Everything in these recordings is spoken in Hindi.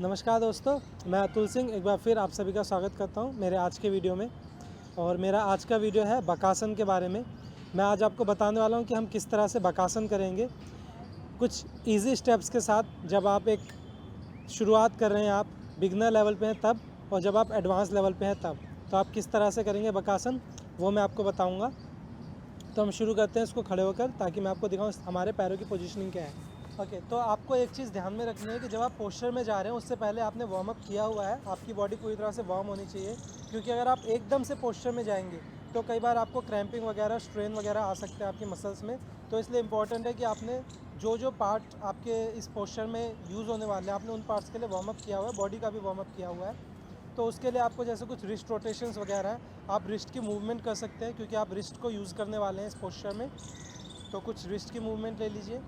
नमस्कार दोस्तों, मैं अतुल सिंह एक बार फिर आप सभी का स्वागत करता हूं मेरे आज के वीडियो में। और मेरा आज का वीडियो है बकासन के बारे में। मैं आज आपको बताने वाला हूं कि हम किस तरह से बकासन करेंगे, कुछ इजी स्टेप्स के साथ। जब आप एक शुरुआत कर रहे हैं, आप बिगनर लेवल पे हैं तब, और जब आप एडवांस लेवल पे हैं तब, तो आप किस तरह से करेंगे बकासन, वो मैं आपको बताऊँगा। तो हम शुरू करते हैं इसको खड़े होकर, ताकि मैं आपको दिखाऊँ हमारे पैरों की पोजीशनिंग क्या है। ओके, तो आपको एक चीज़ ध्यान में रखनी है कि जब आप पोस्चर में जा रहे हैं उससे पहले आपने वार्म अप किया हुआ है। आपकी बॉडी पूरी तरह से वार्म होनी चाहिए, क्योंकि अगर आप एकदम से पोस्चर में जाएंगे तो कई बार आपको क्रैम्पिंग वगैरह, स्ट्रेन वगैरह आ सकते हैं आपकी मसल्स में। तो इसलिए इम्पॉर्टेंट है कि आपने जो जो पार्ट आपके इस पोस्चर में यूज़ होने वाले हैं, आपने उन पार्ट्स के लिए वार्म अप किया हुआ है, बॉडी का भी वार्म अप किया हुआ है। तो उसके लिए आपको जैसे कुछ रिस्ट रोटेशंस वगैरह हैं, आप रिस्ट की मूवमेंट कर सकते हैं, क्योंकि आप रिस्ट को यूज़ करने वाले हैं इस पोस्चर में। तो कुछ रिस्ट की मूवमेंट ले लीजिए,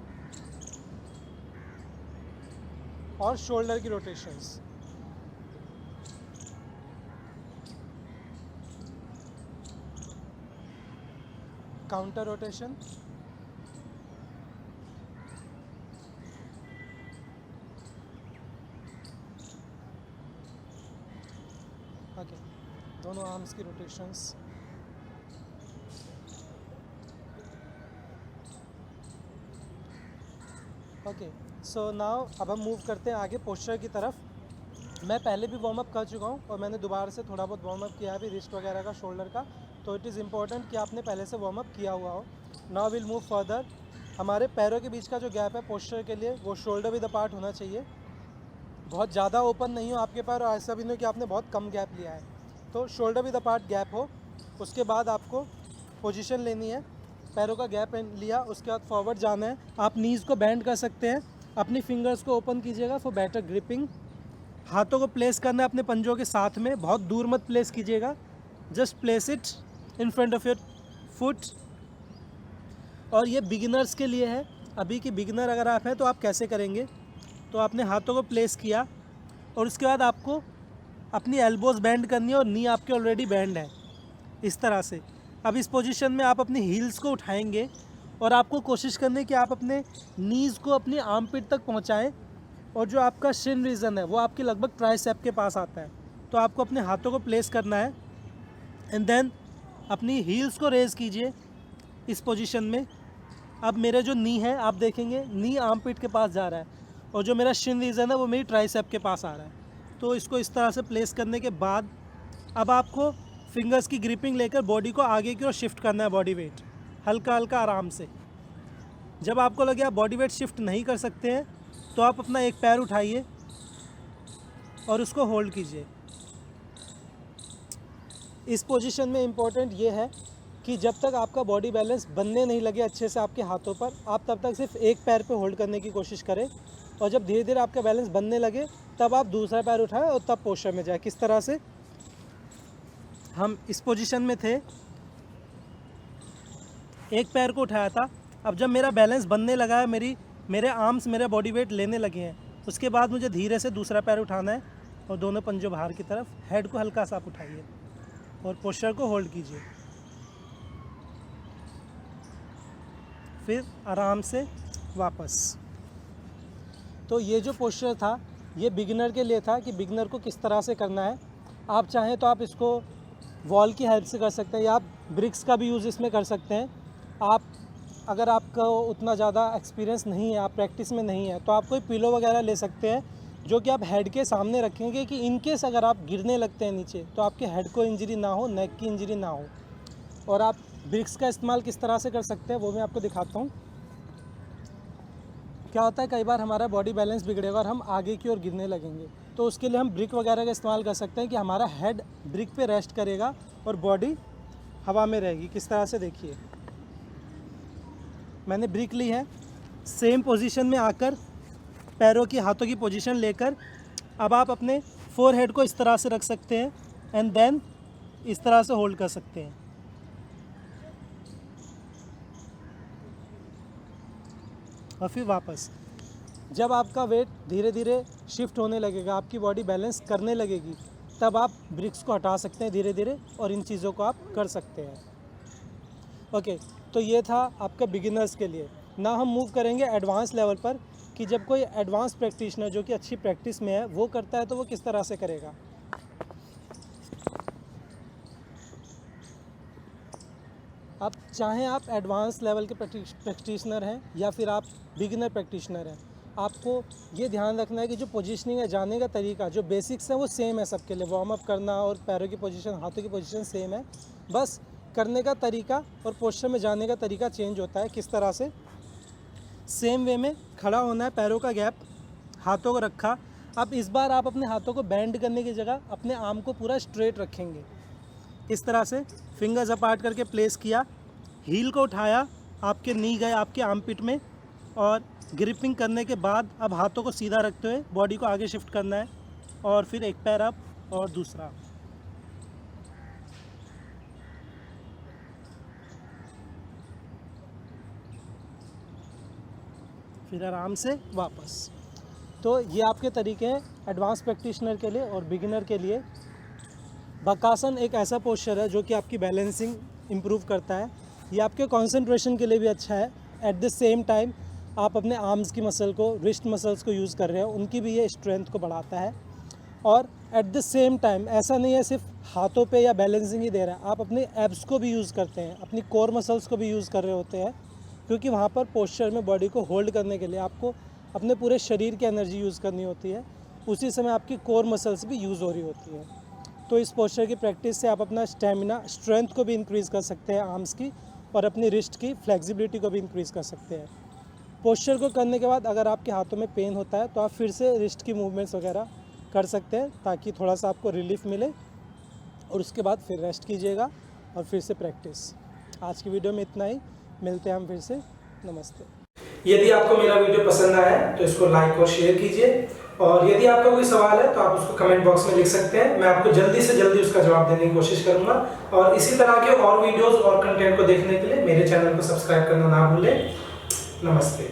और शोल्डर की रोटेशंस। काउंटर रोटेशन, ओके, दोनों आर्म्स की रोटेशंस। ओके, सो नाउ अब हम मूव करते हैं आगे पोस्चर की तरफ। मैं पहले भी वार्म अप कर चुका हूँ और मैंने दोबारा से थोड़ा बहुत वार्म अप किया है अभी रिस्ट वगैरह का, शोल्डर का। तो इट इज़ इम्पॉर्टेंट कि आपने पहले से वार्म अप किया हुआ हो। Now will move further. हमारे पैरों के बीच का जो गैप है पोस्चर के लिए, वो शोल्डर विद अपार्ट होना चाहिए। बहुत ज़्यादा ओपन नहीं हो आपके पैर, और ऐसा भी नहीं हो कि आपने बहुत कम गैप लिया है। तो शोल्डर विद अपार्ट गैप हो। उसके बाद आपको पोजीशन लेनी है, पैरों का गैप लिया, उसके बाद फॉरवर्ड जाना है। आप नीज़ को बेंड कर सकते हैं, अपनी फिंगर्स को ओपन कीजिएगा फॉर बेटर ग्रिपिंग। हाथों को प्लेस करना है अपने पंजों के साथ में, बहुत दूर मत प्लेस कीजिएगा, just place it in front of your foot. और ये बिगिनर्स के लिए है। अभी की बिगिनर अगर आप हैं तो आप कैसे करेंगे, तो आपने हाथों को प्लेस किया और उसके बाद आपको अपनी एल्बोज़ बेंड करनी है, और नी आपके ऑलरेडी बेंड है इस तरह से। अब इस पोजीशन में आप अपनी हील्स को उठाएंगे और आपको कोशिश करनी है कि आप अपने नीज़ को अपनी आर्मपिट तक पहुंचाएं, और जो आपका शिन रीजन है वो आपके लगभग ट्राइसेप के पास आता है। तो आपको अपने हाथों को प्लेस करना है, एंड देन अपनी हील्स को रेज़ कीजिए इस पोजीशन में। अब मेरे जो नी है, आप देखेंगे नी आर्मपिट के पास जा रहा है, और जो मेरा शिन रीजन है वो मेरी ट्राइसेप के पास आ रहा है। तो इसको इस तरह से प्लेस करने के बाद अब आपको फिंगर्स की ग्रिपिंग लेकर बॉडी को आगे की ओर शिफ्ट करना है, बॉडी वेट हल्का हल्का आराम से। जब आपको लगे आप बॉडी वेट शिफ्ट नहीं कर सकते हैं, तो आप अपना एक पैर उठाइए और उसको होल्ड कीजिए। इस पोजीशन में इम्पॉर्टेंट ये है कि जब तक आपका बॉडी बैलेंस बनने नहीं लगे अच्छे से आपके हाथों पर, आप तब तक सिर्फ एक पैर पे होल्ड करने की कोशिश करें, और जब धीरे धीरे आपका बैलेंस बनने लगे तब आप दूसरा पैर उठाएं और तब पोस्चर में जाए। किस तरह से हम इस पोजीशन में थे, एक पैर को उठाया था। अब जब मेरा बैलेंस बनने लगा है, मेरे आर्म्स मेरा बॉडी वेट लेने लगे हैं, उसके बाद मुझे धीरे से दूसरा पैर उठाना है, और दोनों पंजों बाहर की तरफ, हेड को हल्का सा आप उठाइए और पोस्चर को होल्ड कीजिए। फिर आराम से वापस। तो ये जो पोस्चर था ये बिगिनर के लिए था कि बिगिनर को किस तरह से करना है। आप चाहें तो आप इसको वॉल की हेल्प से कर सकते हैं, या आप ब्रिक्स का भी यूज़ इसमें कर सकते हैं। आप अगर आपका उतना ज़्यादा एक्सपीरियंस नहीं है, आप प्रैक्टिस में नहीं है, तो आप कोई पिलो वगैरह ले सकते हैं, जो कि आप हेड के सामने रखेंगे कि इन केस अगर आप गिरने लगते हैं नीचे तो आपके हेड को इंजरी ना हो, नेक की इंजरी ना हो। और आप ब्रिक्स का इस्तेमाल किस तरह से कर सकते हैं वो मैं आपको दिखाता हूँ। क्या होता है, कई बार हमारा बॉडी बैलेंस बिगड़ेगा और हम आगे की ओर गिरने लगेंगे, तो उसके लिए हम ब्रिक वगैरह का इस्तेमाल कर सकते हैं कि हमारा हेड ब्रिक पे रेस्ट करेगा और बॉडी हवा में रहेगी। किस तरह से, देखिए मैंने ब्रिक ली है, सेम पोजीशन में आकर पैरों की, हाथों की पोजीशन लेकर अब आप अपने फोरहेड को इस तरह से रख सकते हैं, एंड देन इस तरह से होल्ड कर सकते हैं। और फिर वापस। जब आपका वेट धीरे धीरे शिफ्ट होने लगेगा, आपकी बॉडी बैलेंस करने लगेगी, तब आप ब्रिक्स को हटा सकते हैं धीरे धीरे, और इन चीज़ों को आप कर सकते हैं। ओके, तो ये था आपका बिगिनर्स के लिए। ना हम मूव करेंगे एडवांस लेवल पर, कि जब कोई एडवांस प्रैक्टिशनर जो कि अच्छी प्रैक्टिस में है वो करता है तो वो किस तरह से करेगा। अब चाहे आप एडवांस लेवल के प्रैक्टिशनर हैं या फिर आप बिगिनर प्रैक्टिशनर हैं, आपको ये ध्यान रखना है कि जो पोजीशनिंग है, जाने का तरीका, जो बेसिक्स हैं वो सेम है सबके लिए। वार्म अप करना और पैरों की पोजीशन, हाथों की पोजीशन सेम है, बस करने का तरीका और पोस्चर में जाने का तरीका चेंज होता है। किस तरह से? सेम वे में खड़ा होना है, पैरों का गैप, हाथों को रखा। अब इस बार आप अपने हाथों को बेंड करने की जगह अपने आर्म को पूरा स्ट्रेट रखेंगे। इस तरह से फिंगर्स अपार्ट करके प्लेस किया, हील को उठाया, आपके नी गए आपके आर्मपिट में, और ग्रिपिंग करने के बाद अब हाथों को सीधा रखते हुए बॉडी को आगे शिफ्ट करना है, और फिर एक पैर अप और दूसरा। फिर आराम से वापस। तो ये आपके तरीके हैं एडवांस प्रैक्टिशनर के लिए और बिगिनर के लिए। बकासन एक ऐसा पोस्चर है जो कि आपकी बैलेंसिंग इम्प्रूव करता है। ये आपके कंसंट्रेशन के लिए भी अच्छा है। एट द सेम टाइम आप अपने आर्म्स की मसल को, रिस्ट मसल्स को यूज़ कर रहे हो, उनकी भी ये स्ट्रेंथ को बढ़ाता है। और एट द सेम टाइम ऐसा नहीं है सिर्फ हाथों पे या बैलेंसिंग ही दे रहा है, आप अपने एब्स को भी यूज़ करते हैं, अपनी कोर मसल्स को भी यूज़ कर रहे होते हैं, क्योंकि वहाँ पर पोस्चर में बॉडी को होल्ड करने के लिए आपको अपने पूरे शरीर की एनर्जी यूज़ करनी होती है। उसी समय आपकी कोर मसल्स भी यूज़ हो रही होती है। तो इस पोस्चर की प्रैक्टिस से आप अपना स्टेमिना, स्ट्रेंथ को भी इंक्रीज़ कर सकते हैं आर्म्स की, और अपनी रिस्ट की फ्लेक्सिबिलिटी को भी इंक्रीज़ कर सकते हैं। पोस्चर को करने के बाद अगर आपके हाथों में पेन होता है तो आप फिर से रिस्ट की मूवमेंट्स वगैरह कर सकते हैं, ताकि थोड़ा सा आपको रिलीफ मिले, और उसके बाद फिर रेस्ट कीजिएगा और फिर से प्रैक्टिस। आज की वीडियो में इतना ही, मिलते हैं हम फिर से। नमस्ते। यदि आपको मेरा वीडियो पसंद आया तो इसको लाइक और शेयर कीजिए, और यदि आपका कोई सवाल है तो आप उसको कमेंट बॉक्स में लिख सकते हैं। मैं आपको जल्दी से जल्दी उसका जवाब देने की कोशिश करूंगा। और इसी तरह के और वीडियोस और कंटेंट को देखने के लिए मेरे चैनल को सब्सक्राइब करना ना भूलें। नमस्ते।